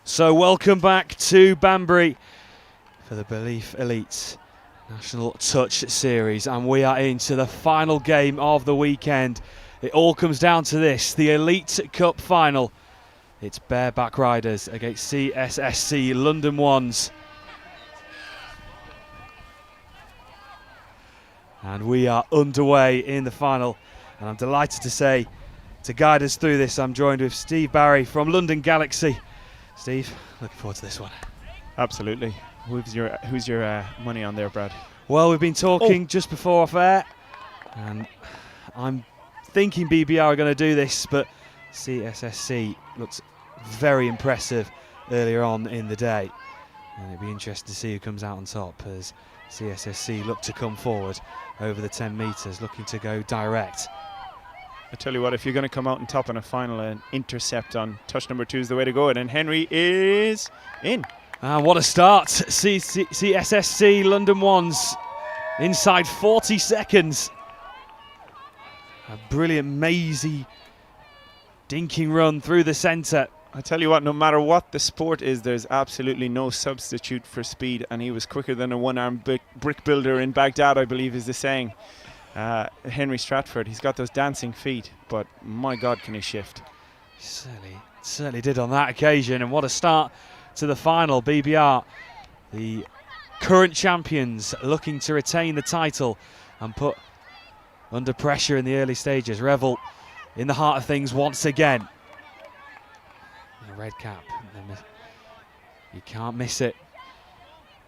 So welcome back to Banbury for the Belief Elite National Touch Series, and we are into the final game of the weekend. It all comes down to this, the Elite Cup final. It's bareback riders against CSSC London Ones. And we are underway in the final, and I'm delighted to say, to guide us through this, I'm joined with Steve Barry from London Galaxy. Steve, looking forward to this one. Absolutely. Who's your money on there, Brad? Well, we've been talking just before off air, and I'm thinking BBR are going to do this, but CSSC looks very impressive earlier on in the day, and it'll be interesting to see who comes out on top as CSSC look to come forward over the 10 metres, looking to go direct. I tell you what, if you're going to come out on top in a final, an intercept on touch number 2 is the way to go. And Henry is in. And what a start. CSSC London Ones inside 40 seconds. A brilliant, mazy, dinking run through the centre. I tell you what, no matter what the sport is, there's absolutely no substitute for speed. And he was quicker than a one-armed brick builder in Baghdad, I believe is the saying. Henry Stratford, he's got those dancing feet, but my God, can he shift. Certainly did on that occasion, and what a start to the final. BBR, the current champions, looking to retain the title and put under pressure in the early stages. Revel in the heart of things once again. And a red cap, you can't miss it.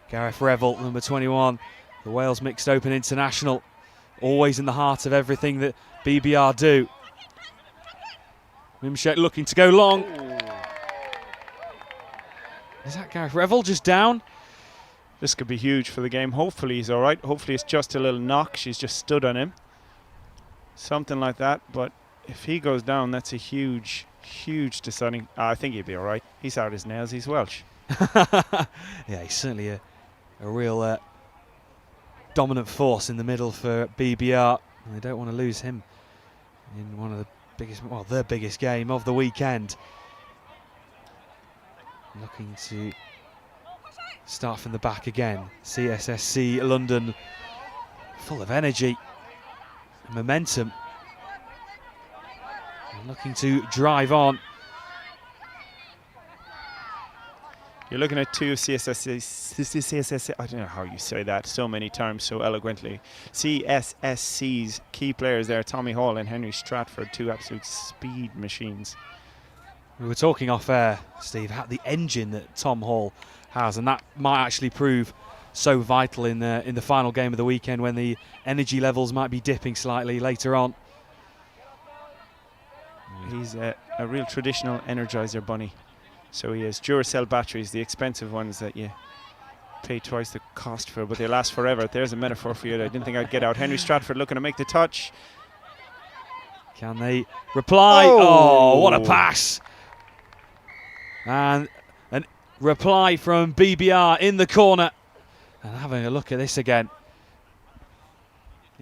Gareth Revel, number 21, the Wales Mixed Open International. Always in the heart of everything that BBR do. Mimshek looking to go long. Is that Gareth Revel just down? This could be huge for the game. Hopefully he's all right. Hopefully it's just a little knock. She's just stood on him. Something like that. But if he goes down, that's a huge, huge deciding. I think he'd be all right. He's out his nails. He's Welsh. Yeah, he's certainly a real dominant force in the middle for BBR, and they don't want to lose him in one of the biggest, well, the biggest game of the weekend. Looking to start from the back again. CSSC London, full of energy and momentum, and looking to drive on. You're looking at two CSSC, I don't know how you say that so many times so eloquently. CSSC's key players there, Tommy Hall and Henry Stratford, two absolute speed machines. We were talking off air, Steve, about the engine that Tom Hall has, and that might actually prove so vital in the final game of the weekend when the energy levels might be dipping slightly later on. He's a real traditional energizer bunny. So he has Duracell batteries, the expensive ones that you pay twice the cost for, but they last forever. There's a metaphor for you that I didn't think I'd get out. Henry Stratford looking to make the touch. Can they reply? Oh, what a pass. And a reply from BBR in the corner. And having a look at this again.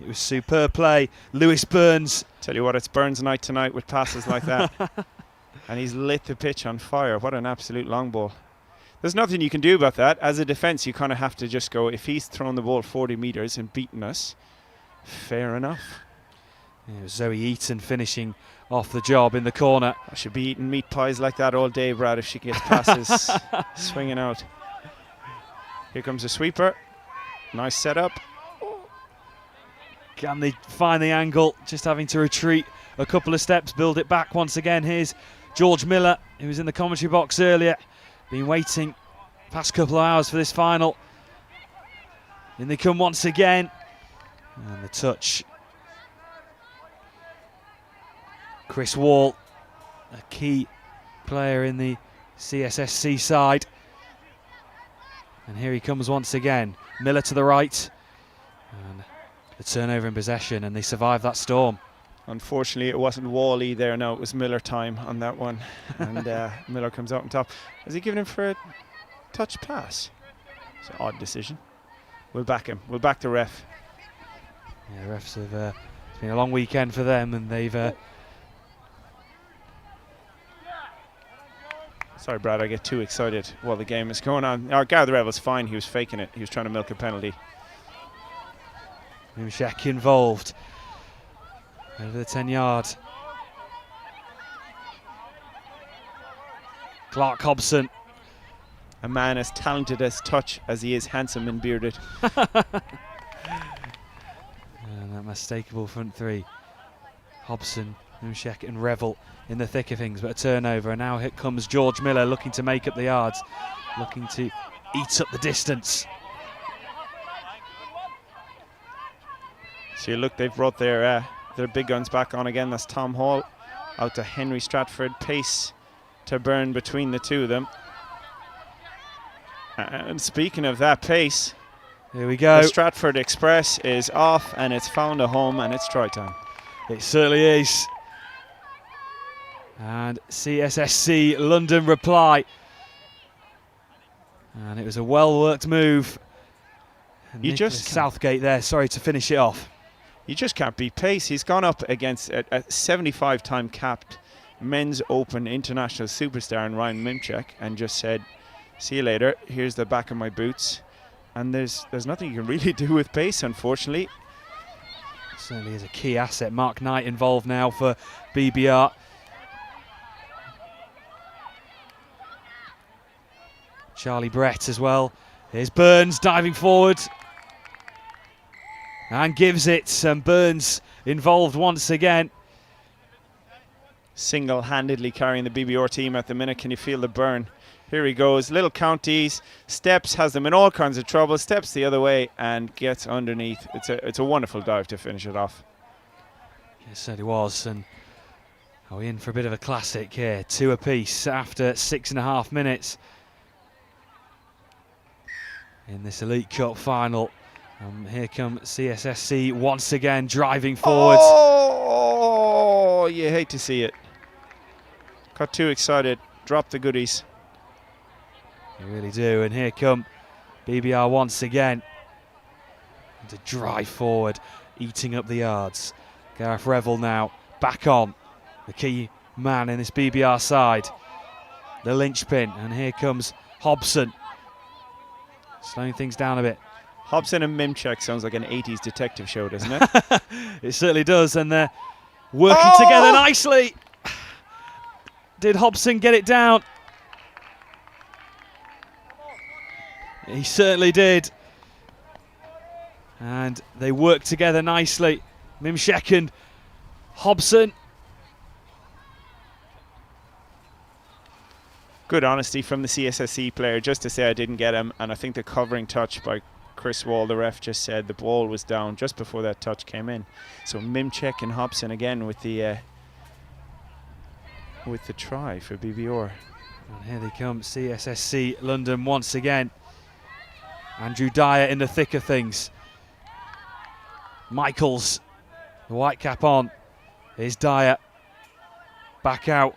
It was superb play. Lewis Burns. Tell you what, it's Burns night tonight with passes like that. And he's lit the pitch on fire. What an absolute long ball. There's nothing you can do about that. As a defence, you kind of have to just go, if he's thrown the ball 40 metres and beaten us, fair enough. Yeah, it was Zoe Eaton finishing off the job in the corner. I should be eating meat pies like that all day, Brad, if she gets passes swinging out. Here comes the sweeper. Nice setup. Can they find the angle? Just having to retreat a couple of steps, build it back once again. Here's George Miller, who was in the commentary box earlier. Been waiting past couple of hours for this final. In they come once again. And the touch. Chris Wall, a key player in the CSSC side. And here he comes once again. Miller to the right. And the turnover in possession, and they survive that storm. Unfortunately, it wasn't Wally there. No, it was Miller time on that one. And Miller comes out on top. Has he given him for a touch pass? It's an odd decision. We'll back him. We'll back the ref. Yeah, refs have. It's been a long weekend for them, and they've Sorry, Brad, I get too excited while the game is going on. Our Gather was fine. He was faking it. He was trying to milk a penalty. Mimshek involved. Over the 10-yard. Clark Hobson. A man as talented as touch as he is handsome and bearded. And that mistakable front three. Hobson, Mimshek and Revel in the thick of things, but a turnover. And now here comes George Miller looking to make up the yards, looking to eat up the distance. So you look, they've brought their big guns back on again. That's Tom Hall out to Henry Stratford. Pace to Byrne between the two of them. And speaking of that pace, here we go. The Stratford Express is off and it's found a home and it's try time. It certainly is. And CSSC London reply. And it was a well-worked move. And You Nicholas just Southgate there, sorry to finish it off. You just can't beat pace. He's gone up against a 75-time capped men's open international superstar in Ryan Mimchek and just said, see you later, here's the back of my boots. And there's nothing you can really do with pace, unfortunately. Certainly is a key asset. Mark Knight involved now for BBR. Charlie Brett as well. Here's Burns diving forward. And gives it. And Burns involved once again. Single-handedly carrying the BBR team at the minute. Can you feel the burn? Here he goes. Little counties. Steps has them in all kinds of trouble. Steps the other way and gets underneath. It's a wonderful dive to finish it off. It certainly was. And are we in for a bit of a classic here? 2 apiece after 6.5 minutes in this Elite Cup final. Here come CSSC once again driving forward. Oh, you hate to see it. Got too excited. Dropped the goodies. You really do. And here come BBR once again. And to drive forward, eating up the yards. Gareth Revel now back on. The key man in this BBR side. The linchpin. And here comes Hobson. Slowing things down a bit. Hobson and Mimchek sounds like an 80s detective show, doesn't it? It certainly does, and they're working together nicely. Did Hobson get it down? He certainly did. And they work together nicely. Mimshek and Hobson. Good honesty from the CSSC player just to say I didn't get him, and I think the covering touch by Chris Wall, the ref, just said the ball was down just before that touch came in. So Mimchek and Hobson again with the try for BBR. And here they come, CSSC London once again. Andrew Dyer in the thick of things. Michaels, the white cap on. Here's Dyer. Back out.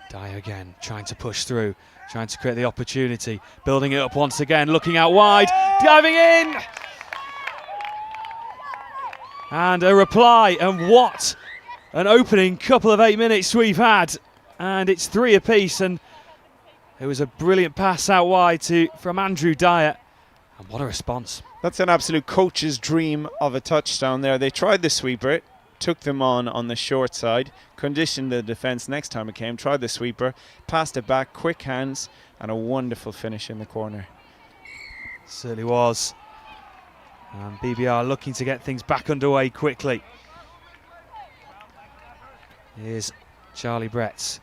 Dyer again, trying to push through, trying to create the opportunity. Building it up once again, looking out wide, diving in! And a reply, and what an opening couple of 8 minutes we've had. And it's 3 apiece, and it was a brilliant pass out wide from Andrew Dyer. And what a response. That's an absolute coach's dream of a touchdown there. They tried the sweeper, took them on the short side, conditioned the defence next time it came, tried the sweeper, passed it back, quick hands, and a wonderful finish in the corner. Certainly was. And BBR looking to get things back underway quickly. Here's Charlie Brett.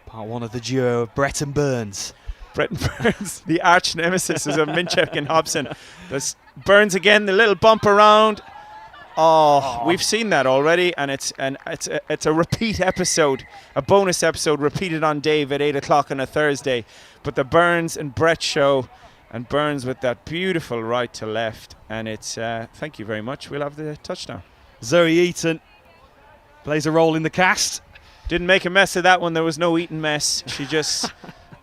Part one of the duo of Brett and Burns. Brett and Burns, the arch nemesis of Mimchek and Hobson. There's Burns again, the little bump around. Oh, we've seen that already, and it's a repeat episode, a bonus episode repeated on Dave at 8 o'clock on a Thursday. But the Burns and Brett show, and Burns with that beautiful right to left, and it's thank you very much. We'll have the touchdown. Zoe Eaton plays a role in the cast. Didn't make a mess of that one. There was no Eaton mess. She just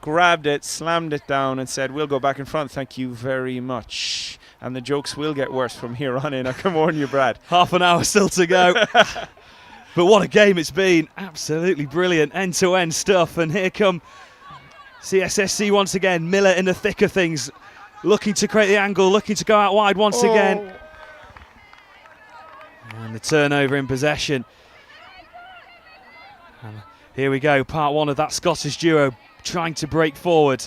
grabbed it, slammed it down, and said, "We'll go back in front. Thank you very much." And the jokes will get worse from here on in. I can warn you, Brad. Half an hour still to go. But what a game it's been. Absolutely brilliant end-to-end stuff. And here come CSSC once again. Miller in the thick of things, looking to create the angle, looking to go out wide once again. And the turnover in possession. And here we go, part one of that Scottish duo trying to break forward.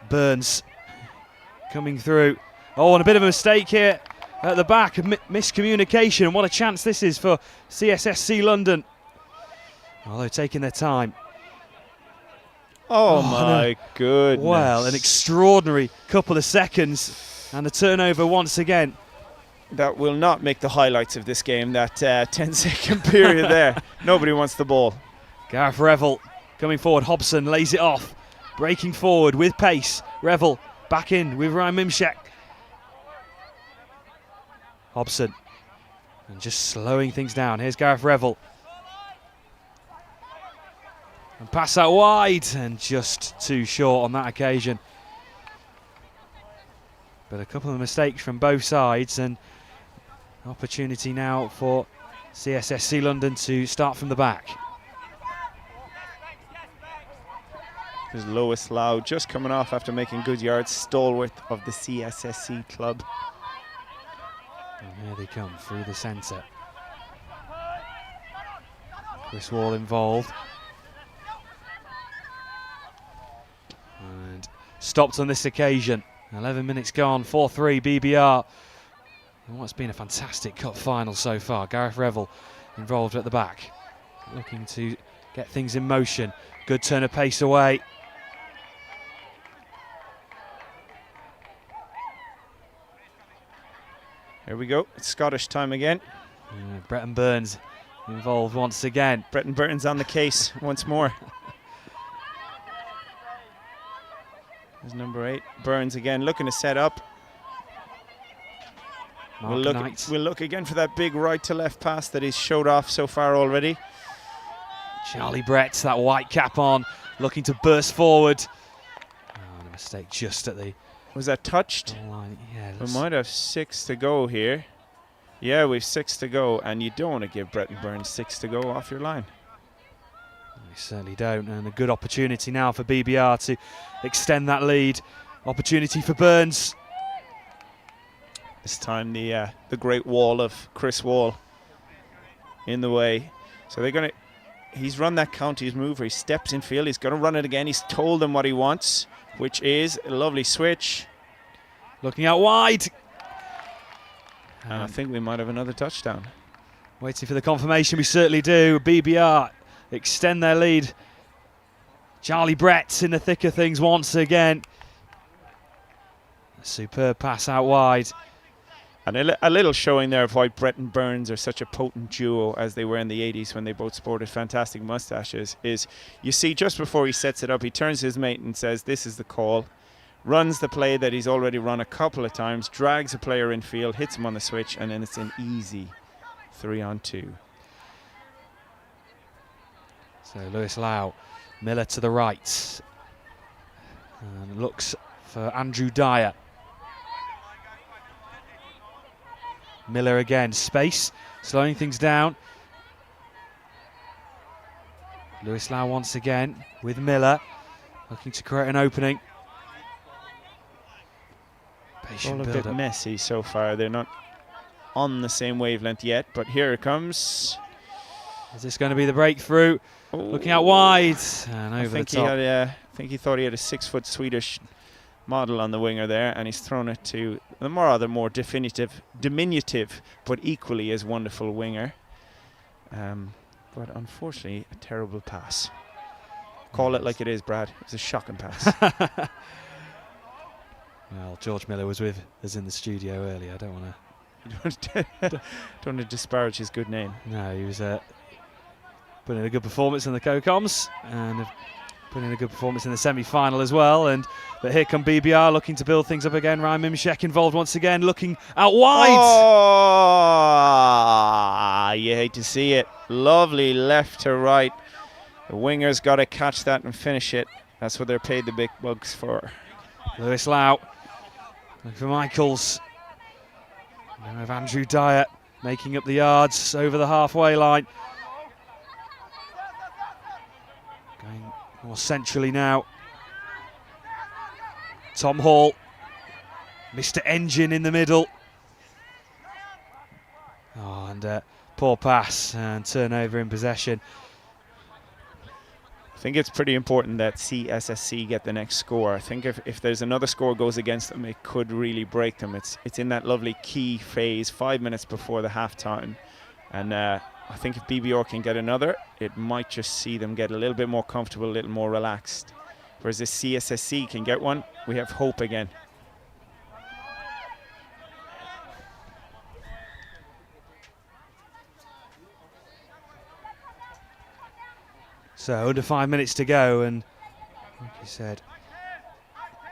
Burns coming through. Oh, and a bit of a mistake here at the back, miscommunication. What a chance this is for CSSC London. Although taking their time. Oh my goodness. Well, an extraordinary couple of seconds, and the turnover once again. That will not make the highlights of this game, that 10-second period there. Nobody wants the ball. Gareth Revel coming forward. Hobson lays it off, breaking forward with pace. Revel back in with Ryan Mimshek. Hobson, and just slowing things down. Here's Gareth Revel. And pass out wide, and just too short on that occasion. But a couple of mistakes from both sides, and opportunity now for CSSC London to start from the back. There's Lewis Lau just coming off after making good yards, stalwart of the CSSC club. And here they come through the centre. Chris Wall involved. And stopped on this occasion. 11 minutes gone, 4-3 BBR. And what's been a fantastic cup final so far. Gareth Revel involved at the back, looking to get things in motion. Good turn of pace away. Here we go, it's Scottish time again. Bretton Burns involved once again. Bretton Burns on the case once more. There's number 8, Burns again, looking to set up. We'll look again for that big right to left pass that he's showed off so far already. Charlie Brett, that white cap on, looking to burst forward. Oh, a mistake just at the... Was that touched? Line. Yeah, we might have 6 to go here. Yeah, we've 6 to go, and you don't want to give Bretton Burns 6 to go off your line. We certainly don't, and a good opportunity now for BBR to extend that lead. Opportunity for Burns. This time the great wall of Chris Wall in the way. So they're going to, he's run that counties move where he steps in field. He's going to run it again. He's told them what he wants, which is a lovely switch. Looking out wide. And I think we might have another touchdown. Waiting for the confirmation, we certainly do. BBR extend their lead. Charlie Brett's in the thick of things once again. A superb pass out wide. And a little showing there of why Brett and Burns are such a potent duo as they were in the 80s when they both sported fantastic mustaches, is you see just before he sets it up, he turns to his mate and says, this is the call, runs the play that he's already run a couple of times, drags a player in field, hits him on the switch, and then it's an easy 3-on-2. So Lewis Lau, Miller to the right, and looks for Andrew Dyer. Miller again, space, slowing things down. Lewis Lau once again with Miller, looking to create an opening. Patient all a bit messy so far. They're not on the same wavelength yet, but here it comes. Is this going to be the breakthrough? Oh. Looking out wide and over the top. I think he thought he had a 6-foot Swedish model on the winger there, and he's thrown it to the more diminutive, but equally as wonderful winger. But unfortunately, a terrible pass. Call it like it is, Brad. It was a shocking pass. Well, George Miller was with us in the studio earlier. I don't want to disparage his good name. No, he was putting in a good performance in the CoComs and putting in a good performance in the semi-final as well. But here come BBR looking to build things up again. Ryan Mimshek involved once again, looking out wide. Oh, you hate to see it. Lovely left to right. The winger's got to catch that and finish it. That's what they're paid the big bucks for. Lewis Lau looking for Michaels. Now with Andrew Dyer. making up the yards over the halfway line. Going more centrally now. Tom Hall, Mr. Engine in the middle. Oh, and poor pass and turnover in possession. I think it's pretty important that CSSC get the next score. I think if there's another score goes against them, it could really break them. It's in that lovely key phase, 5 minutes before the half-time. And I think if BBR can get another, it might just see them get a little bit more comfortable, a little more relaxed. Whereas if CSSC can get one, we have hope again. So under 5 minutes to go, and like you said,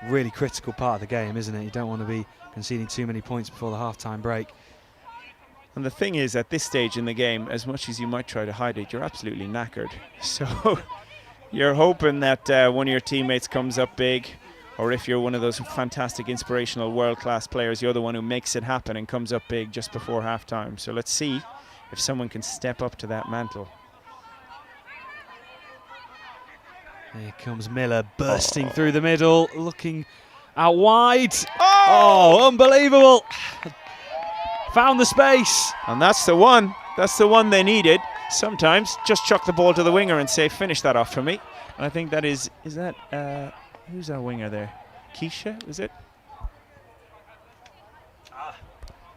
really critical part of the game, isn't it? You don't want to be conceding too many points before the half-time break. And the thing is, at this stage in the game, as much as you might try to hide it, you're absolutely knackered. So you're hoping that one of your teammates comes up big, or if you're one of those fantastic, inspirational, world-class players, you're the one who makes it happen and comes up big just before half-time. So let's see if someone can step up to that mantle. Here comes Miller bursting through the middle, looking out wide. Oh, unbelievable. Found the space. And that's the one. That's the one they needed. Sometimes just chuck the ball to the winger and say, finish that off for me. And I think that is that, who's our winger there? Keisha, is it?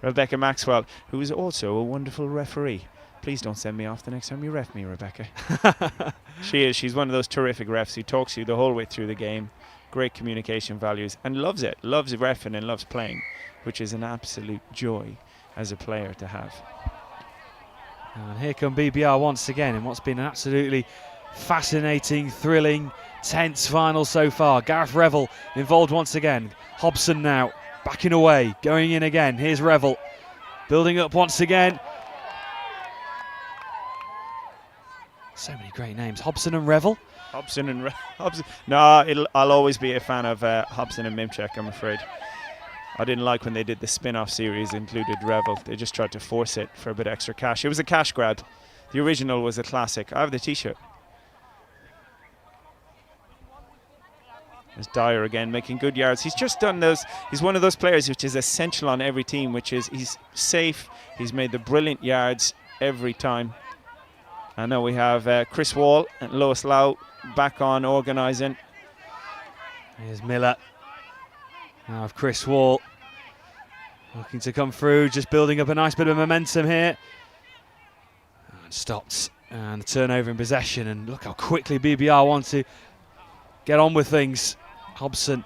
Rebecca Maxwell, who is also a wonderful referee. Please don't send me off the next time you ref me, Rebecca. She is. She's one of those terrific refs who talks to you the whole way through the game. Great communication values and loves it. Loves reffing and loves playing, which is an absolute joy as a player to have. And here come BBR once again in what's been an absolutely fascinating, thrilling, tense final so far. Gareth Revel involved once again. Hobson now backing away, going in again. Here's Revel building up once again. So many great names. Hobson and Revel. Hobson and Hobson. No, I'll always be a fan of Hobson and Mimchek, I'm afraid. I didn't like when they did the spin-off series, included Revel. They just tried to force it for a bit of extra cash. It was a cash grab. The original was a classic. I have the t-shirt. There's Dyer again, making good yards. He's just done those. He's one of those players which is essential on every team, which is he's safe. He's made the brilliant yards every time. And now we have Chris Wall and Lois Lau back on organising. Here's Miller. Now of Chris Wall looking to come through, just building up a nice bit of momentum here. And stopped, and the turnover in possession, and look how quickly BBR want to get on with things. Hobson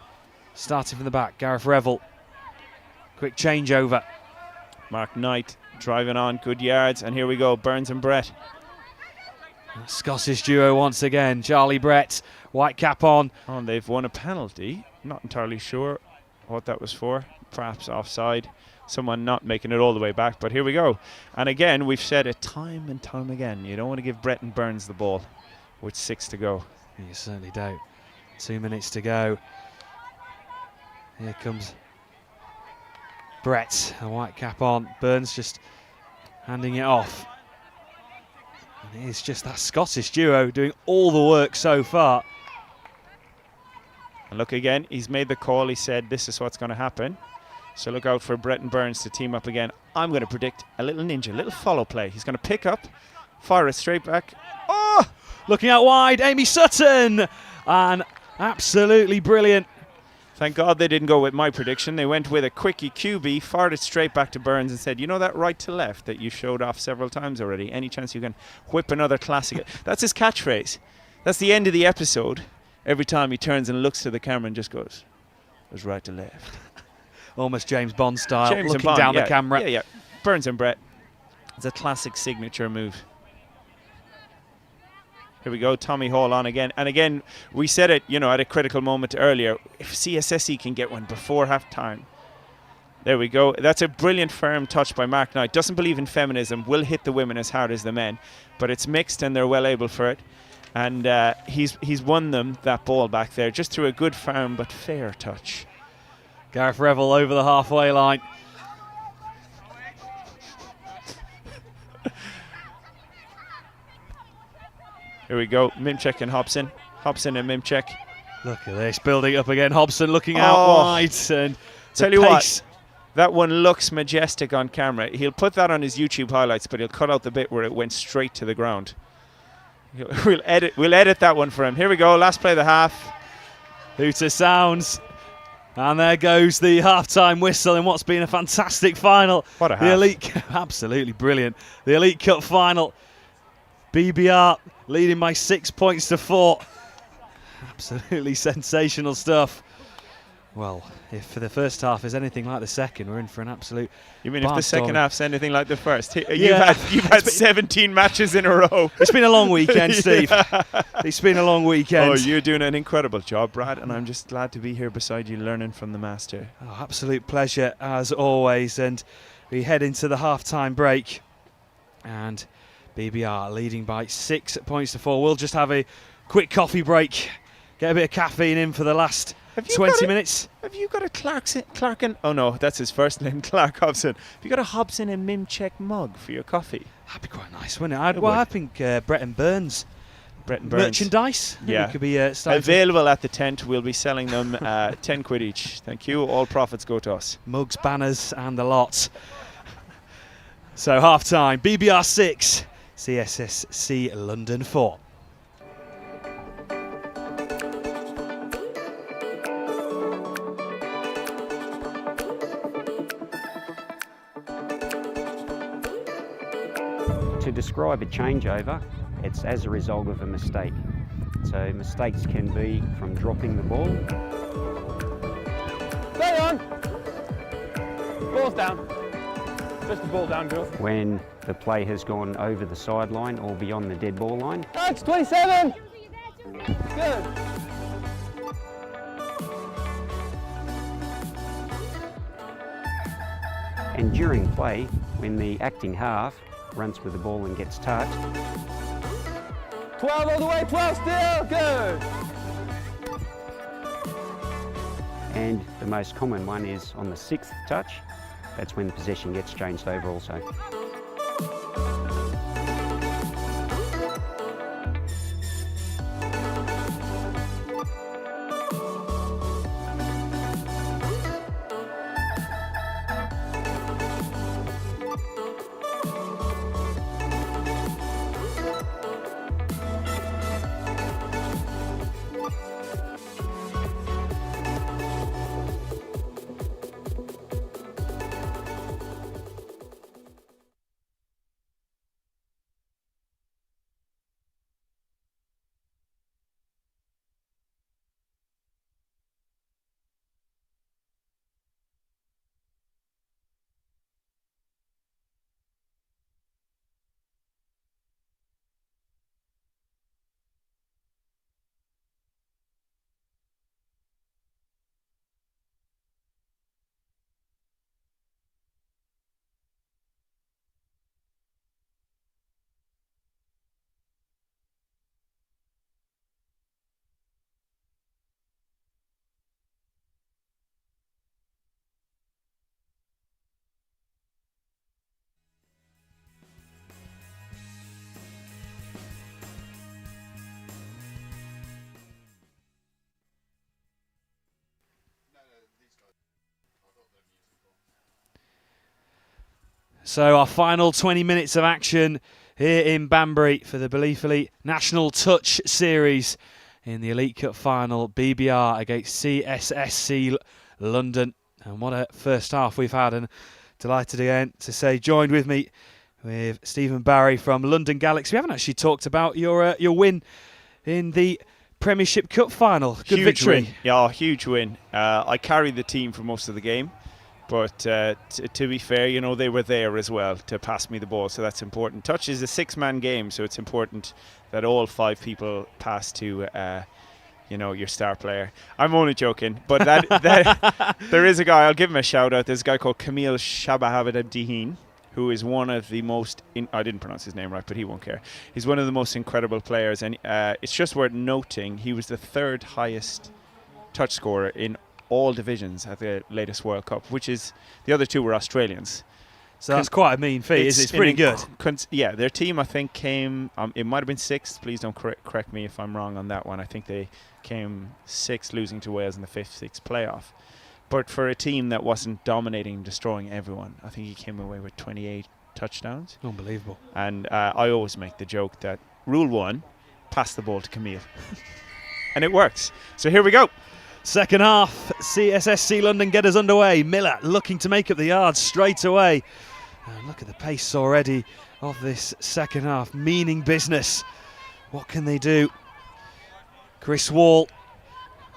starting from the back, Gareth Revel. Quick changeover. Mark Knight driving on, good yards, and here we go, Burns and Brett. Scottish duo once again, Charlie Brett, white cap on. Oh, and they've won a penalty. Not entirely sure what that was for. Perhaps offside. Someone not making it all the way back, but here we go. And again, we've said it time and time again. You don't want to give Brett and Burns the ball with 6 to go. You certainly don't. 2 minutes to go. Here comes Brett, a white cap on. Burns just handing it off. And it's just that Scottish duo doing all the work so far. And look again, he's made the call. He said this is what's going to happen. So look out for Brett and Burns to team up again. I'm going to predict a little ninja, a little follow play. He's going to pick up, fire it straight back. Oh! Looking out wide, Amy Sutton! And absolutely brilliant. Thank God they didn't go with my prediction. They went with a quickie QB, fired it straight back to Burns and said, you know that right to left that you showed off several times already? Any chance you can whip another classic? That's his catchphrase. That's the end of the episode. Every time he turns and looks to the camera and just goes right to left. Almost James Bond style, James looking Bond, down yeah, the camera. Yeah. Burns and Brett. It's a classic signature move. Here we go, Tommy Hall on again. And again, we said it, at a critical moment earlier. If CSSC can get one before half-time. There we go. That's a brilliant firm touch by Mark Knight. Doesn't believe in feminism. Will hit the women as hard as the men. But it's mixed and they're well able for it. And he's won them that ball back there just through a good firm but fair touch. Gareth Revel over the halfway line. Here we go. Mimchek and Hobson. Hobson and Mimchek. Look at this, building up again. Hobson looking out wide. And tell you what, that one looks majestic on camera. He'll put that on his YouTube highlights, but he'll cut out the bit where it went straight to the ground. We'll edit that one for him. Here we go, last play of the half. Hooter sounds. And there goes the half-time whistle in what's been a fantastic final. What a half. The Elite, absolutely brilliant. The Elite Cup final. BBR leading by 6 points to 4. Absolutely sensational stuff. Well, if for the first half is anything like the second, we're in for an absolute. You mean if the second half's anything like the first? Yeah. You've had 17 matches in a row. It's been a long weekend, Steve. It's been a long weekend. Oh, you're doing an incredible job, Brad, and I'm just glad to be here beside you, learning from the master. Oh, absolute pleasure as always, and we head into the half-time break, and BBR leading by 6 points to 4. We'll just have a quick coffee break, get a bit of caffeine in for the last 20 minutes. Have you got a Clarkin? Oh no, that's his first name, Clark Hobson. Have you got a Hobson and Mimchek mug for your coffee? That'd be quite nice, wouldn't it? I think Brett and Burns. Merchandise. Yeah. Could be available at the tent. We'll be selling them 10 quid each. Thank you. All profits go to us. Mugs, banners, and the lot. So half time. BBR 6, CSSC London 4. To describe a changeover, it's as a result of a mistake. So mistakes can be from dropping the ball. Stay on! Ball's down. Just the ball down, Bill. When the play has gone over the sideline or beyond the dead ball line. Alex, 27! Good. And during play, when the acting half runs with the ball and gets touched. 12 all the way, 12 still, good. And the most common one is on the 6th touch. That's when the possession gets changed over also. So our final 20 minutes of action here in Banbury for the Belief Elite National Touch Series in the Elite Cup final, BBR against CSSC London. And what a first half we've had, and delighted again to say joined with me with Stephen Barry from London Galaxy. We haven't actually talked about your win in the Premiership Cup final. Good huge victory. Win. Yeah, huge win. I carried the team for most of the game. But to be fair, you know, they were there as well to pass me the ball, so that's important. Touch is a 6-man game, so it's important that all 5 people pass to, you know, your star player. I'm only joking, but that there is a guy, I'll give him a shout out. There's a guy called Camille Shabahabadabdihin, who is one of the most, I didn't pronounce his name right, but he won't care. He's one of the most incredible players, and it's just worth noting he was the 3rd highest touch scorer in all divisions at the latest World Cup, which is, the other 2 were Australians. So that's quite a mean feat, isn't it? It's pretty good. Yeah, their team, I think, came, it might have been 6th. Please don't correct me if I'm wrong on that one. I think they came 6th, losing to Wales in the 5th-6th playoff. But for a team that wasn't dominating and destroying everyone, I think he came away with 28 touchdowns. Unbelievable. And I always make the joke that rule 1, pass the ball to Camille. And it works. So here we go. Second half, CSSC London get us underway. Miller looking to make up the yards straight away. And look at the pace already of this second half. Meaning business. What can they do? Chris Wall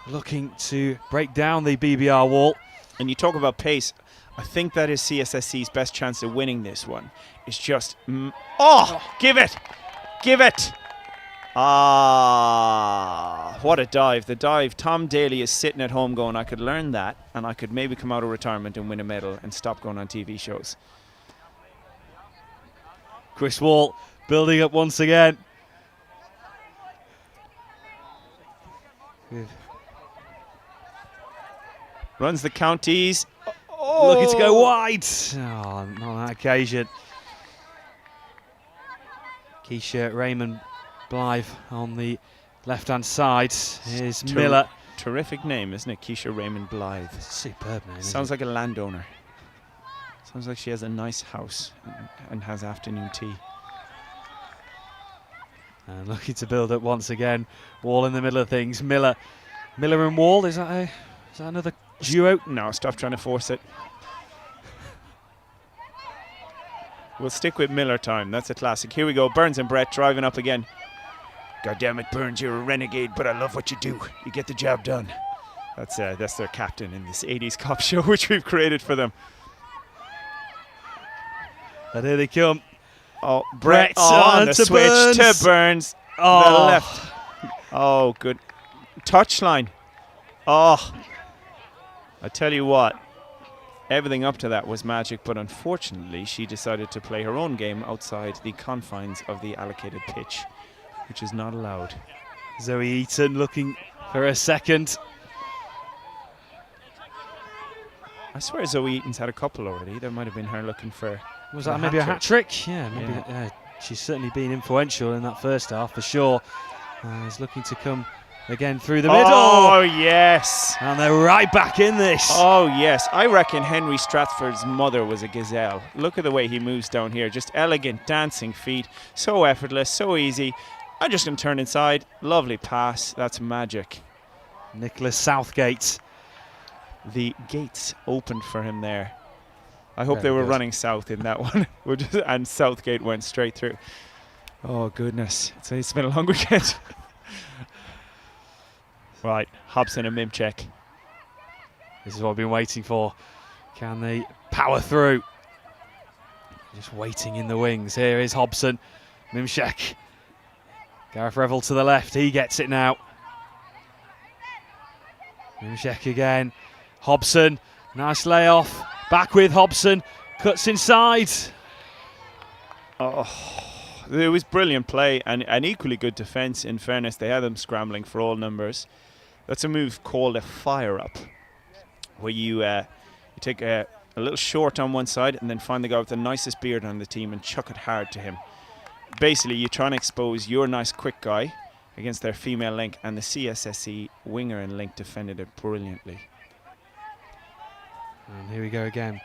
looking to break down the BBR wall. And you talk about pace. I think that is CSSC's best chance of winning this one. It's just, give it! Give it! What a dive. The dive. Tom Daly is sitting at home going, I could learn that and I could maybe come out of retirement and win a medal and stop going on TV shows. Chris Wall building up once again. Good. Runs the counties. Looking to go wide. Oh, not on that occasion. Keisha Raymond Blythe on the left-hand side. Here's Miller. Terrific name, isn't it? Keisha Raymond Blythe. Superb name. Sounds like a landowner. Sounds like she has a nice house and has afternoon tea. And looking to build up once again. Wall in the middle of things. Miller and Wall. Is that another duo? No, stop trying to force it. We'll stick with Miller time. That's a classic. Here we go. Burns and Brett driving up again. God damn it, Burns, you're a renegade, but I love what you do. You get the job done. That's their captain in this 80s cop show, which we've created for them. And here they come. Oh, Brett on the switch Burns. To Burns. Oh. The left. Oh, good. Touchline. Oh. I tell you what. Everything up to that was magic, but unfortunately she decided to play her own game outside the confines of the allocated pitch, which is not allowed. Zoe Eaton looking for a second. I swear Zoe Eaton's had a couple already. That might have been her looking for... Was that maybe a hat-trick? Yeah, maybe. Yeah. She's certainly been influential in that first half for sure. Is looking to come again through the middle. Oh, yes. And they're right back in this. Oh, yes. I reckon Henry Stratford's mother was a gazelle. Look at the way he moves down here. Just elegant, dancing feet. So effortless, so easy. I'm just going to turn inside. Lovely pass. That's magic. Nicholas Southgate. The gates opened for him there. I hope they were running south in that one. And Southgate went straight through. Oh, goodness. It's been a long weekend. Right, Hobson and Mimchek. This is what I've been waiting for. Can they power through? Just waiting in the wings. Here is Hobson. Mimchek. Gareth Revel to the left. He gets it now. Mimchek again. Hobson. Nice layoff. Back with Hobson. Cuts inside. Oh, it was brilliant play and an equally good defence. In fairness, they had them scrambling for all numbers. That's a move called a fire up, where you take a little short on one side and then find the guy with the nicest beard on the team and chuck it hard to him. Basically, you try and expose your nice quick guy against their female link, and the CSSC winger and link defended it brilliantly. And here we go again.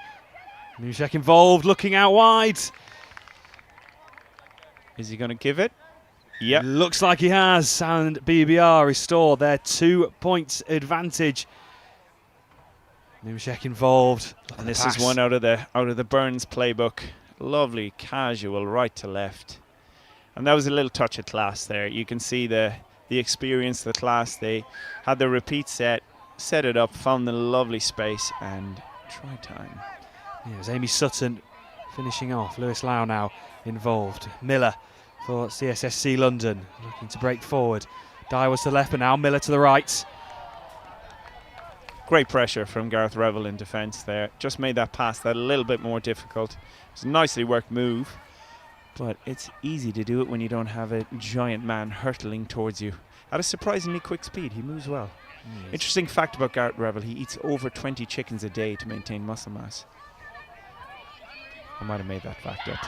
Mimchek involved, looking out wide. Is he going to give it? Yep. Looks like he has, and BBR restored their 2 points advantage. Mimchek involved. And this is one out of the Burns playbook. Lovely, casual, right to left. And that was a little touch of class there. You can see the experience, the class. They had the repeat set it up, found the lovely space, and try time. Yeah, it was Amy Sutton finishing off. Lewis Lau now involved. Miller for CSSC London, looking to break forward. Dye was to the left, but now Miller to the right. Great pressure from Gareth Revel in defence there. Just made that pass that a little bit more difficult. It's a nicely worked move, but it's easy to do it when you don't have a giant man hurtling towards you at a surprisingly quick speed. He moves well. Yes. Interesting fact about Gareth Revel, he eats over 20 chickens a day to maintain muscle mass. might have made that fact up.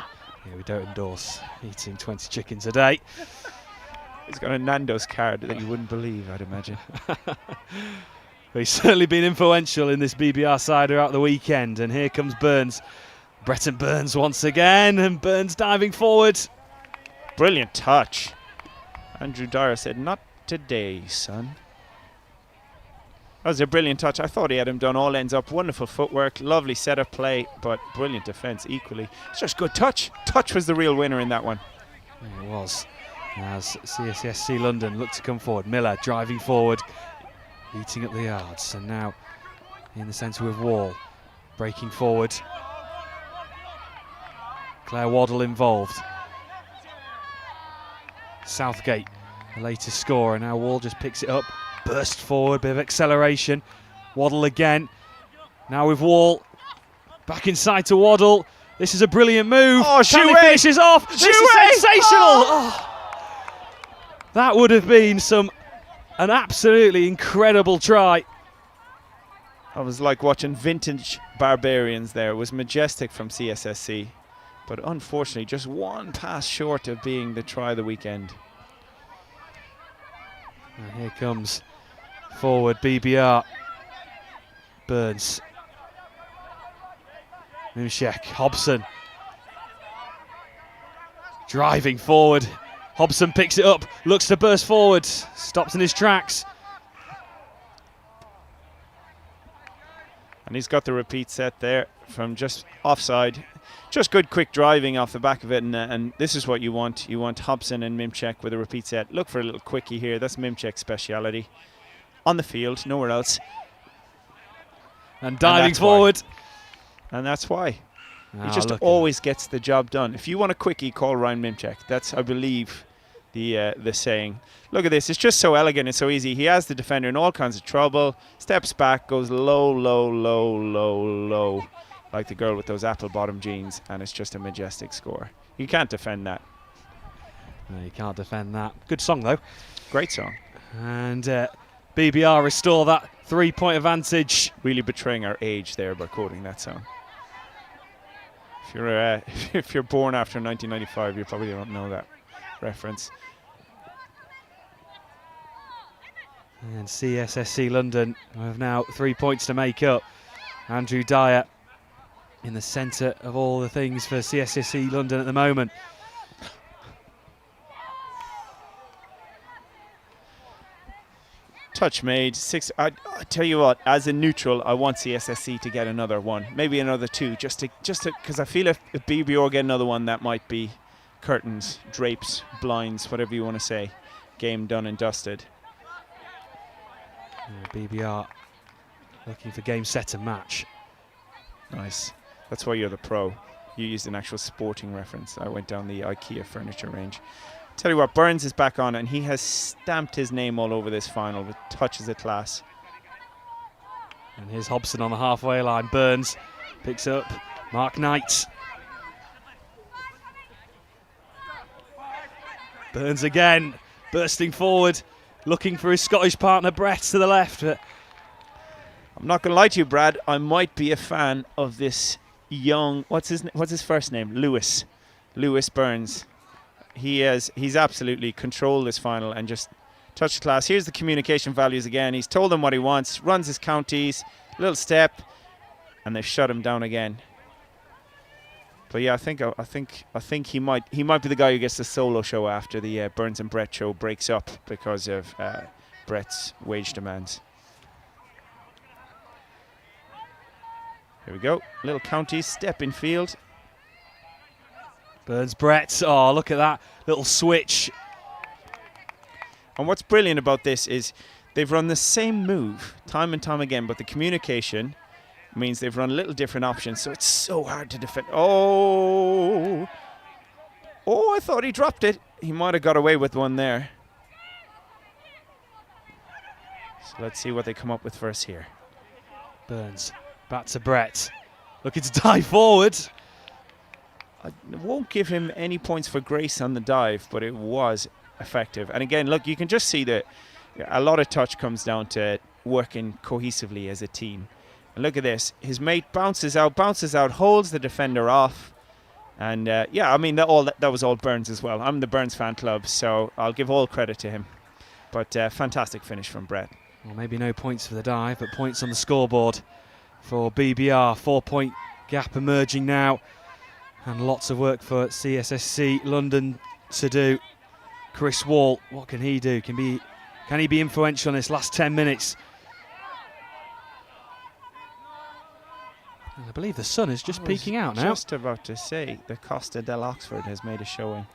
Yeah, we don't endorse eating 20 chickens a day. He's got a Nando's card that you wouldn't believe, I'd imagine. He's certainly been influential in this BBR side throughout the weekend. And here comes Burns. Breton Burns once again, and Burns diving forward. Brilliant touch. Andrew Dyer said, "Not today, son." That was a brilliant touch. I thought he had him done all ends up. Wonderful footwork, lovely setup play, but brilliant defence equally. It's just good touch. Touch was the real winner in that one. Yeah, it was. As CSSC London looked to come forward. Miller driving forward, eating up the yards. And now in the centre with Wall, breaking forward. Claire Waddle involved. Southgate, the latest scorer. Now Wall just picks it up. Burst forward, bit of acceleration. Waddle again. Now with Wall. Back inside to Waddle. This is a brilliant move. Oh, Can he finishes off? This is sensational. Oh. That would have been an absolutely incredible try. I was like watching vintage Barbarians there. It was majestic from CSSC. But unfortunately, just one pass short of being the try of the weekend. And here comes forward BBR. Burns. Mimshek. Hobson. Driving forward. Hobson picks it up. Looks to burst forward. Stops in his tracks. And he's got the repeat set there from just offside. Just good quick driving off the back of it, and this is what you want. You want Hobson and Mimchek with a repeat set. Look for a little quickie here. That's Mimchek's speciality. On the field, nowhere else. And diving forward. And that's why. He Oh, just always gets the job done. If you want a quickie, call Ryan Mimchek. That's, I believe, the saying. Look at this. It's just so elegant and so easy. He has the defender in all kinds of trouble. Steps back, goes low, low, low, low, low. Like the girl with those apple bottom jeans, and it's just a majestic score. You can't defend that. No, you can't defend that. Good song though. Great song. And BBR restore that 3-point advantage. Really betraying our age there by quoting that song. If you're born after 1995, you probably don't know that reference. And CSSC London have now 3 points to make up. Andrew Dyer in the centre of all the things for CSSC London at the moment. Touch made. I tell you what, as a neutral, I want CSSC to get another one, maybe another two, just to because I feel if BBR get another one, that might be curtains, drapes, blinds, whatever you want to say. Game done and dusted. BBR looking for game, set and match. Nice. That's why you're the pro. You used an actual sporting reference. I went down the IKEA furniture range. Tell you what, Burns is back on, and he has stamped his name all over this final with touches of class. And here's Hobson on the halfway line. Burns picks up Mark Knight. Burns again, bursting forward, looking for his Scottish partner Brett to the left. But I'm not going to lie to you, Brad. I might be a fan of this young. What's his first name? Lewis Burns. He's absolutely controlled this final and just touched class. Here's the communication values again. He's told them what he wants, runs his counties, little step, and they've shut him down again. But yeah, I think he might be the guy who gets the solo show after the Burns and Brett show breaks up because of Brett's wage demands. Here we go. Little county step in field. Burns, Brett. Oh, look at that little switch. And what's brilliant about this is they've run the same move time and time again, but the communication means they've run little different options, so it's so hard to defend. Oh, I thought he dropped it. He might have got away with one there. So let's see what they come up with for us here. Burns, back to Brett. Looking to dive forward. I won't give him any points for grace on the dive, but it was effective. And again, look, you can just see that a lot of touch comes down to working cohesively as a team. And look at this. His mate bounces out, holds the defender off, And yeah, I mean, that was all Burns as well. I'm the Burns fan club, so I'll give all credit to him. But fantastic finish from Brett. Well, maybe no points for the dive, but points on the scoreboard for BBR. 4-point gap emerging now, and lots of work for CSSC London to do. Chris Wall, what can he do? Can he be influential in this last 10 minutes? And I believe the sun is just peeking out now. Just about to say, the Costa del Oxford has made a showing.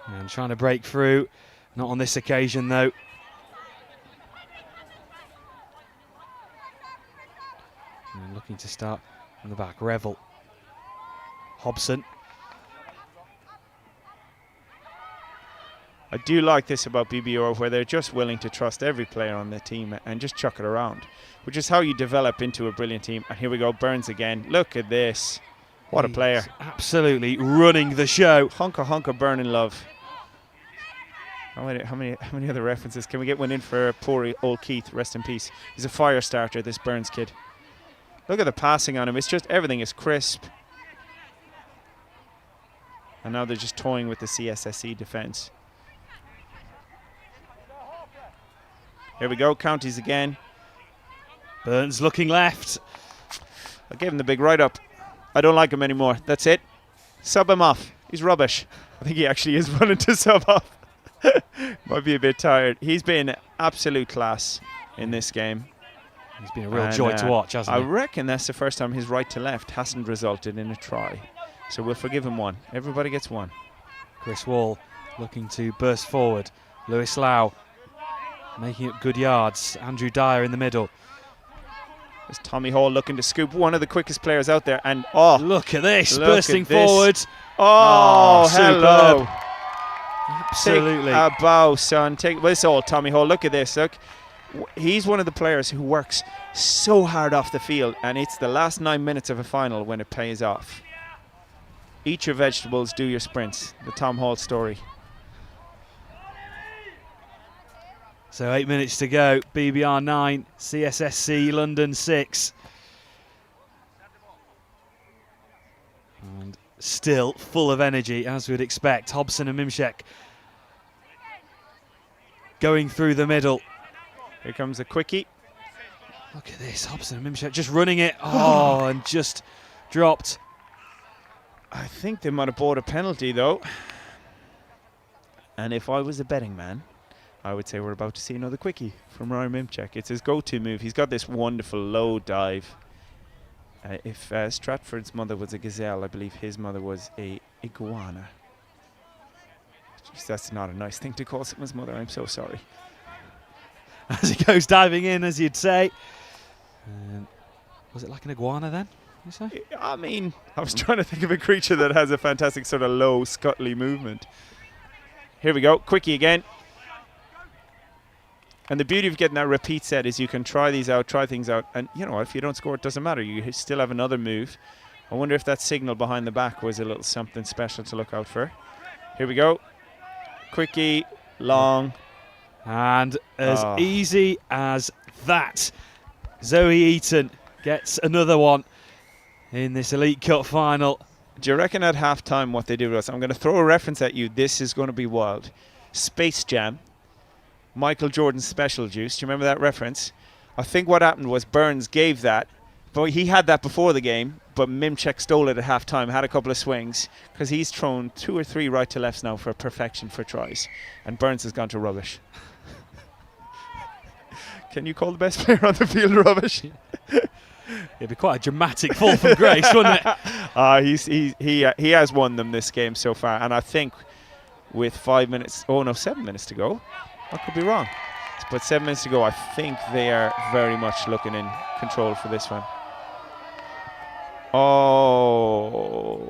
And trying to break through. Not on this occasion, though. And looking to start on the back. Revel. Hobson. I do like this about BBR, where they're just willing to trust every player on the team and just chuck it around, which is how you develop into a brilliant team. And here we go, Burns again. Look at this. What a player. He's absolutely running the show. Hunker burning love. How many other references? Can we get one in for poor old Keith? Rest in peace. He's a fire starter, this Burns kid. Look at the passing on him. It's just, everything is crisp. And now they're just toying with the CSSC defence. Here we go, counties again. Burns looking left. I gave him the big write-up. I don't like him anymore. That's it. Sub him off. He's rubbish. I think he actually is running to sub off. Might be a bit tired. He's been absolute class in this game. He's been a real joy to watch, hasn't I he? reckon that's the first time his right to left hasn't resulted in a try. So we'll forgive him one. Everybody gets one. Chris Wall looking to burst forward. Lewis Lau making up good yards. Andrew Dyer in the middle. There's Tommy Hall looking to scoop, one of the quickest players out there. And oh, look at this, look bursting at this. forward. Oh, hello. superb. Absolutely. Take a bow, son. Well, it's all Tommy Hall. Look at this. Look, he's one of the players who works so hard off the field, and it's the last 9 minutes of a final when it pays off. Eat your vegetables, do your sprints. The Tom Hall story. So 8 minutes to go. BBR 9, CSSC London 6. And still full of energy, as we'd expect. Hobson and Mimshek going through the middle. Here comes a quickie. Look at this, Hobson and Mimshek just running it. Oh, and just dropped. I think they might have bought a penalty, though. And if I was a betting man, I would say we're about to see another quickie from Ryan Mimchek. It's his go-to move. He's got this wonderful low dive. If Stratford's mother was a gazelle, I believe his mother was a iguana. Jeez, that's not a nice thing to call someone's mother. I'm so sorry. As he goes diving in, as you'd say. Was it like an iguana then, you say? I mean, I was trying to think of a creature that has a fantastic sort of low, scuttly movement. Here we go, quickie again. And the beauty of getting that repeat set is you can try these out, try things out, and you know, if you don't score, it doesn't matter. You still have another move. I wonder if that signal behind the back was a little something special to look out for. Here we go. Quickie, long. And as easy as that, Zoe Eaton gets another one in this Elite Cup final. Do you reckon at halftime what they do with us? I'm going to throw a reference at you. This is going to be wild. Space Jam. Michael Jordan's Special Juice. Do you remember that reference? I think what happened was Burns gave that, but he had that before the game, but Mimchek stole it at halftime, had a couple of swings, because he's thrown 2 or 3 right to lefts now for perfection for tries, and Burns has gone to rubbish. Can you call the best player on the field rubbish? It'd be quite a dramatic fall from grace, wouldn't it? He has won them this game so far, and I think with 7 minutes to go. I could be wrong. But 7 minutes to go, I think they are very much looking in control for this one. Oh,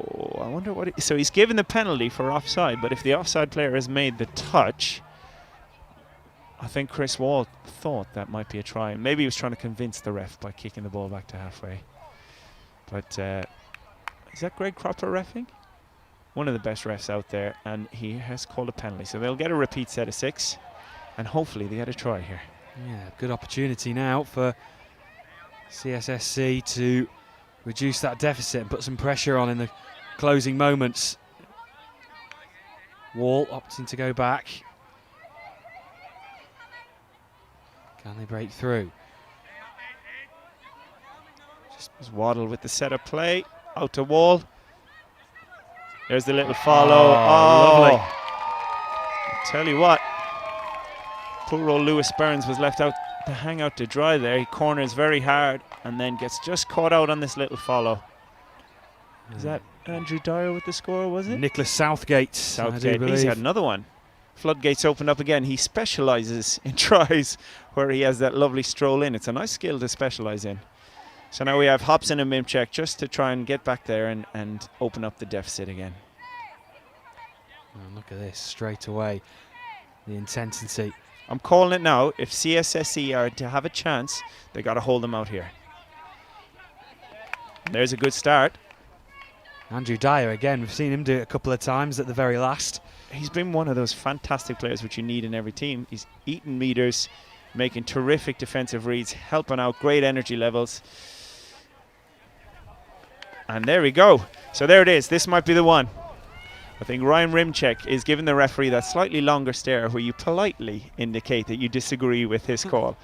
I wonder what... So he's given the penalty for offside, but if the offside player has made the touch, I think Chris Wall thought that might be a try. Maybe he was trying to convince the ref by kicking the ball back to halfway. But is that Greg Cropper reffing? One of the best refs out there, and he has called a penalty. So they'll get a repeat set of 6. And hopefully they get a try here. Yeah, good opportunity now for CSSC to reduce that deficit and put some pressure on in the closing moments. Wall opting to go back. Can they break through? Just Waddle with the setup play. Out to Wall. There's the little follow. Lovely. Tell you what, poor old Lewis Burns was left out to hang out to dry there. He corners very hard and then gets just caught out on this little follow. Is that Andrew Dyer with the score, was it? Nicholas Southgate. Southgate. He's had another one. Floodgates opened up again. He specialises in tries where he has that lovely stroll in. It's a nice skill to specialise in. So now we have Hobson and Mimchek just to try and get back there and open up the deficit again. Oh, look at this, straight away. The intensity. I'm calling it now. If CSSC are to have a chance, they got to hold them out here. There's a good start. Andrew Dyer again. We've seen him do it a couple of times at the very last. He's been one of those fantastic players which you need in every team. He's eating meters, making terrific defensive reads, helping out, great energy levels. And there we go. So there it is. This might be the one. I think Ryan Rimchek is giving the referee that slightly longer stare where you politely indicate that you disagree with his call.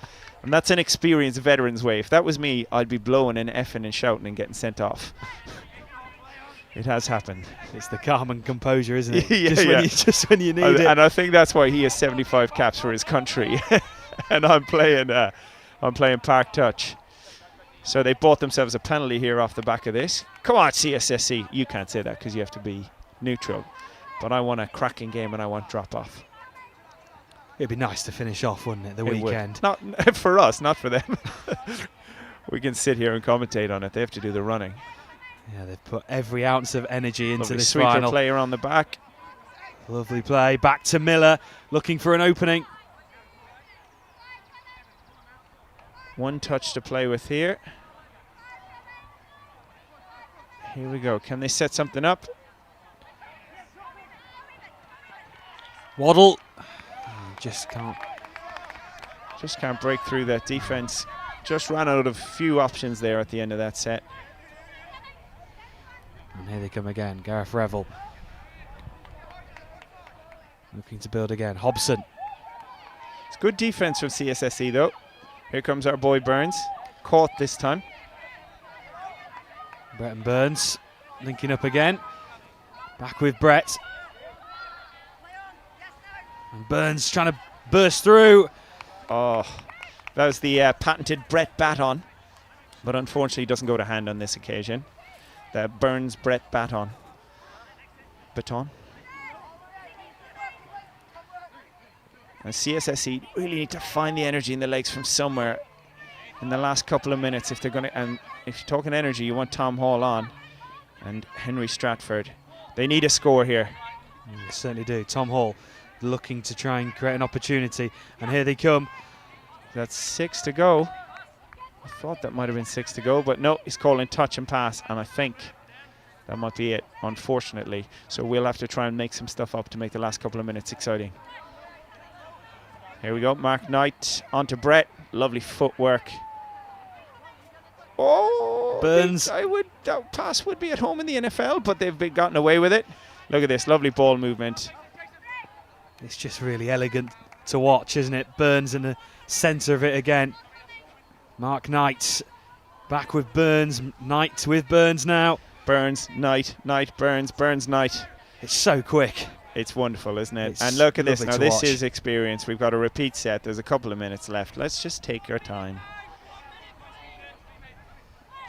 And that's an experienced veteran's way. If that was me, I'd be blowing and effing and shouting and getting sent off. It has happened. It's the calm and composure, isn't it? Yeah, just when you need it. And I think that's why he has 75 caps for his country. And I'm playing Park Touch. So they bought themselves a penalty here off the back of this. Come on, CSSC. You can't say that because you have to be neutral. But I want a cracking game and I want drop-off. It'd be nice to finish off, wouldn't it, the weekend? Not for us, not for them. We can sit here and commentate on it. They have to do the running. Yeah, they've put every ounce of energy into this sweeper final. Player on the back. Lovely play. Back to Miller, looking for an opening. One touch to play with here. Here we go. Can they set something up? Waddle. Just can't break through that defense. Just ran out of a few options there at the end of that set. And here they come again. Gareth Revel. Looking to build again. Hobson. It's good defense from CSSC though. Here comes our boy Burns. Caught this time. Brett and Burns linking up again. Back with Brett. And Burns trying to burst through. Oh, that was the patented Brett baton. But unfortunately doesn't go to hand on this occasion. The Burns-Brett baton. And CSSC really need to find the energy in the legs from somewhere in the last couple of minutes if they're going to. And if you're talking energy, you want Tom Hall on and Henry Stratford. They need a score here. They certainly do. Tom Hall looking to try and create an opportunity. And here they come. That's 6 to go. I thought that might have been 6 to go, but no, he's calling touch and pass, and I think that might be it, unfortunately. So we'll have to try and make some stuff up to make the last couple of minutes exciting. Here we go, Mark Knight onto Brett. Lovely footwork. Oh, Burns. That pass would be at home in the NFL, but they've gotten away with it. Look at this, lovely ball movement. It's just really elegant to watch, isn't it? Burns in the centre of it again. Mark Knight back with Burns. Knight with Burns now. Burns, Knight, Knight, Burns, Burns, Knight. It's so quick. It's wonderful, isn't it? It's and look at this. lovely Now, to this watch. is experience. We've got a repeat set. There's a couple of minutes left. Let's just take our time.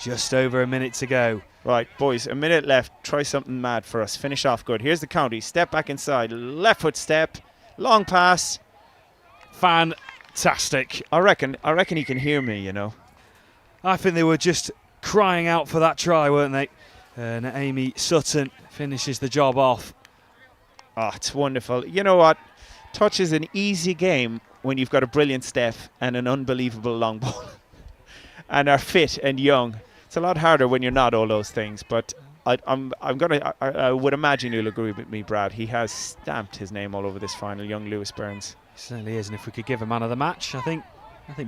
Just over a minute to go. Right, boys, a minute left. Try something mad for us. Finish off good. Here's the county. Step back inside. Left foot step. Long pass. Fantastic. I reckon he can hear me, you know. I think they were just crying out for that try, weren't they? And Amy Sutton finishes the job off. Oh, it's wonderful. You know what? Touch is an easy game when you've got a brilliant step and an unbelievable long ball and are fit and young. It's a lot harder when you're not all those things, but I would imagine you'll agree with me, Brad. He has stamped his name all over this final, young Lewis Burns. He certainly is, and if we could give a man of the match, I think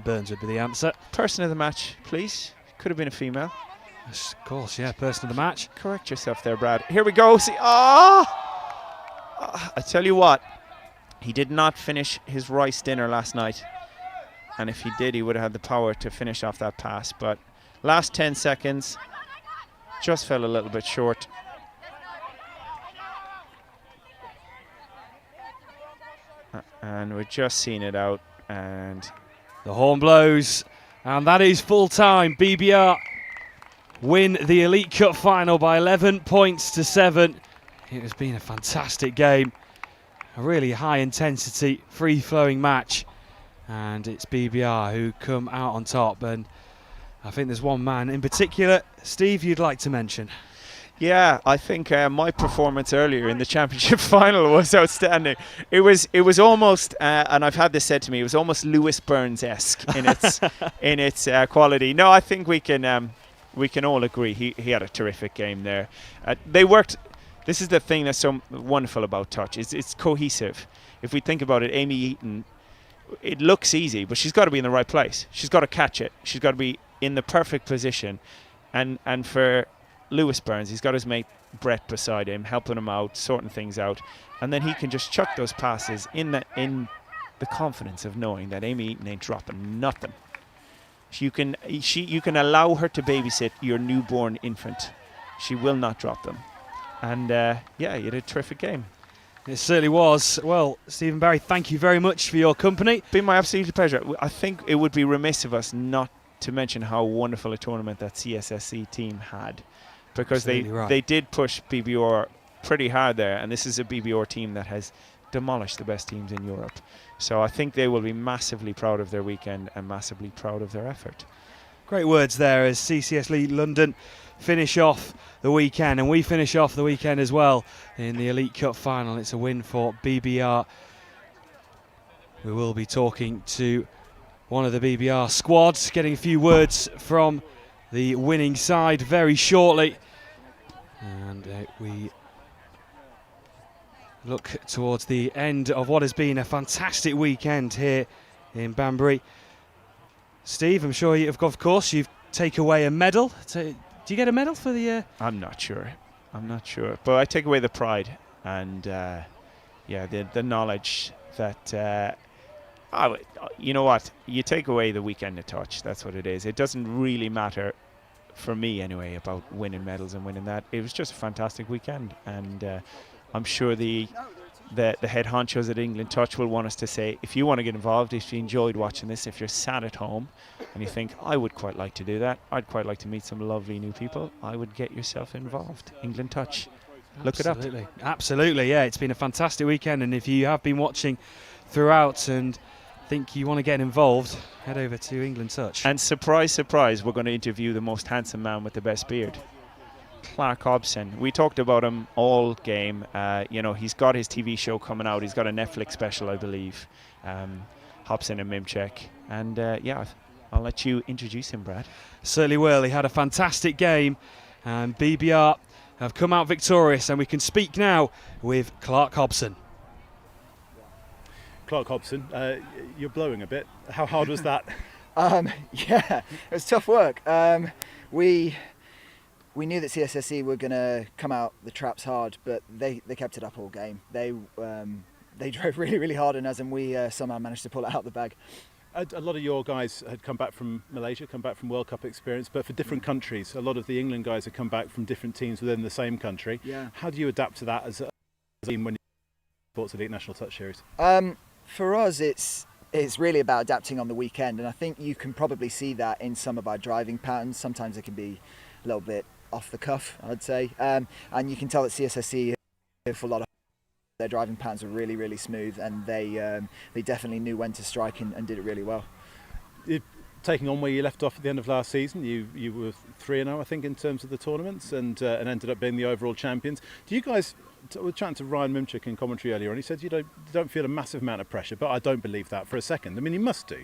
Burns would be the answer. Person of the match, please. Could have been a female. Yes, of course, yeah, person of the match. Correct yourself there, Brad. Here we go. See, I tell you what, he did not finish his rice dinner last night. And if he did, he would have had the power to finish off that pass. But last 10 seconds, just fell a little bit short. And we're just seeing it out. And the horn blows, and that is full time. BBR win the Elite Cup final by 11 points to 7. It has been a fantastic game, a really high intensity, free flowing match, and it's BBR who come out on top. And I think there's one man in particular, Steve, you'd like to mention. Yeah, I think my performance earlier in the championship final was outstanding. It was almost, and I've had this said to me, it was almost Lewis Burns-esque in its quality. No, I think we can all agree he had a terrific game there. They worked. This is the thing that's so wonderful about touch. It's cohesive. If we think about it, Amy Eaton, it looks easy, but she's got to be in the right place. She's got to catch it. She's got to be in the perfect position, and for Lewis Burns, he's got his mate Brett beside him, helping him out, sorting things out, and then he can just chuck those passes in the confidence of knowing that Amy Eaton ain't dropping nothing. You can allow her to babysit your newborn infant. She will not drop them. And yeah, you had a terrific game. It certainly was. Well, Stephen Barry, thank you very much for your company. It's been my absolute pleasure. I think it would be remiss of us not to mention how wonderful a tournament that CSSC team had, because they did push BBR pretty hard there, and this is a BBR team that has demolished the best teams in Europe. So I think they will be massively proud of their weekend and massively proud of their effort. Great words there as CCS London finish off the weekend, and we finish off the weekend as well in the Elite Cup final. It's a win for BBR. We will be talking to one of the BBR squads, getting a few words from the winning side very shortly, and we look towards the end of what has been a fantastic weekend here in Banbury. Steve, I'm sure you, of course you take away a medal. Do you get a medal for the I'm not sure, but I take away the pride and yeah, the knowledge that you know what, you take away the weekend of touch. That's what it is. It doesn't really matter, for me anyway, about winning medals and winning that. It was just a fantastic weekend, and I'm sure the head honchos at England Touch will want us to say, if you want to get involved, if you enjoyed watching this, if you're sat at home and you think, I would quite like to do that, I'd quite like to meet some lovely new people, I would get yourself involved. England Touch. Look it up. Absolutely, yeah. It's been a fantastic weekend, and if you have been watching throughout and think you want to get involved, head over to England Touch. And surprise, surprise, we're going to interview the most handsome man with the best beard, Clark Hobson. We talked about him all game. You know, he's got his TV show coming out. He's got a Netflix special, I believe. Hobson and Mimchek. And yeah, I'll let you introduce him, Brad. Certainly will. He had a fantastic game, and BBR have come out victorious, and we can speak now with Clark Hobson. Clark Hobson, you're blowing a bit. How hard was that? Yeah, it was tough work. We knew that CSSC were going to come out the traps hard, but they kept it up all game. They drove really, really hard on us, and we somehow managed to pull it out the bag. A lot of your guys had come back from Malaysia, come back from World Cup experience, but for different countries. A lot of the England guys had come back from different teams within the same country. Yeah. How do you adapt to that as a team when you Sports Elite National Touch Series? For us, it's really about adapting on the weekend, and I think you can probably see that in some of our driving patterns. Sometimes it can be a little bit off the cuff, I'd say, and you can tell that CSSC have a lot of their driving patterns are really, really smooth, and they definitely knew when to strike and did it really well. Taking on where you left off at the end of last season, you were 3-0, I think, in terms of the tournaments, and ended up being the overall champions. Do you guys? We were chatting to Ryan Mimchik in commentary earlier, and he said you don't feel a massive amount of pressure, but I don't believe that for a second. I mean, you must do.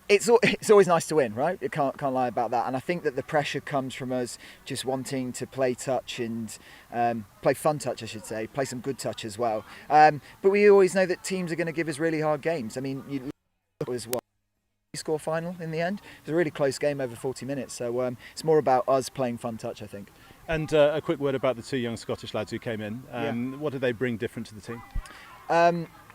It's always nice to win, right? You can't lie about that. And I think that the pressure comes from us just wanting to play touch and play fun touch, I should say, play some good touch as well. But we always know that teams are going to give us really hard games. I mean, you look as well. score final in the end. It was a really close game over 40 minutes, so it's more about us playing fun touch, I think. And a quick word about the two young Scottish lads who came in. What do they bring different to the team?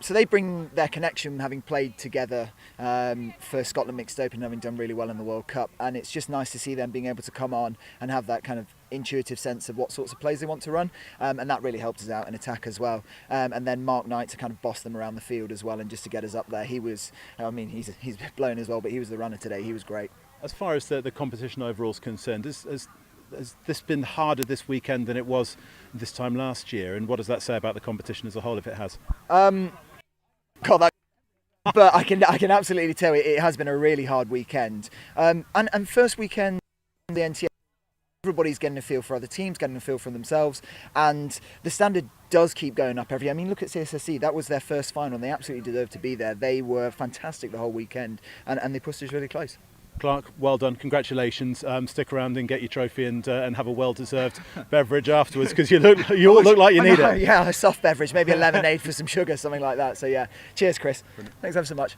So they bring their connection, having played together for Scotland Mixed Open, having done really well in the World Cup, and it's just nice to see them being able to come on and have that kind of intuitive sense of what sorts of plays they want to run, and that really helped us out in attack as well. And then Mark Knight to kind of boss them around the field as well, and just to get us up there. He was, I mean, he's blown as well, but he was the runner today. He was great. As far as the competition overall is concerned, has this been harder this weekend than it was this time last year? And what does that say about the competition as a whole, if it has? But I can absolutely tell it has been a really hard weekend. And first weekend the NTS, everybody's getting a feel for other teams, getting a feel for themselves, and the standard does keep going up every year. I mean, look at CSSC, that was their first final, and they absolutely deserved to be there. They were fantastic the whole weekend, and they pushed us really close. Clark, well done, congratulations. Stick around and get your trophy and have a well-deserved beverage afterwards, because you all look like you need it. Yeah, a soft beverage, maybe a lemonade for some sugar, something like that. So yeah, cheers Chris. Brilliant. Thanks ever so much.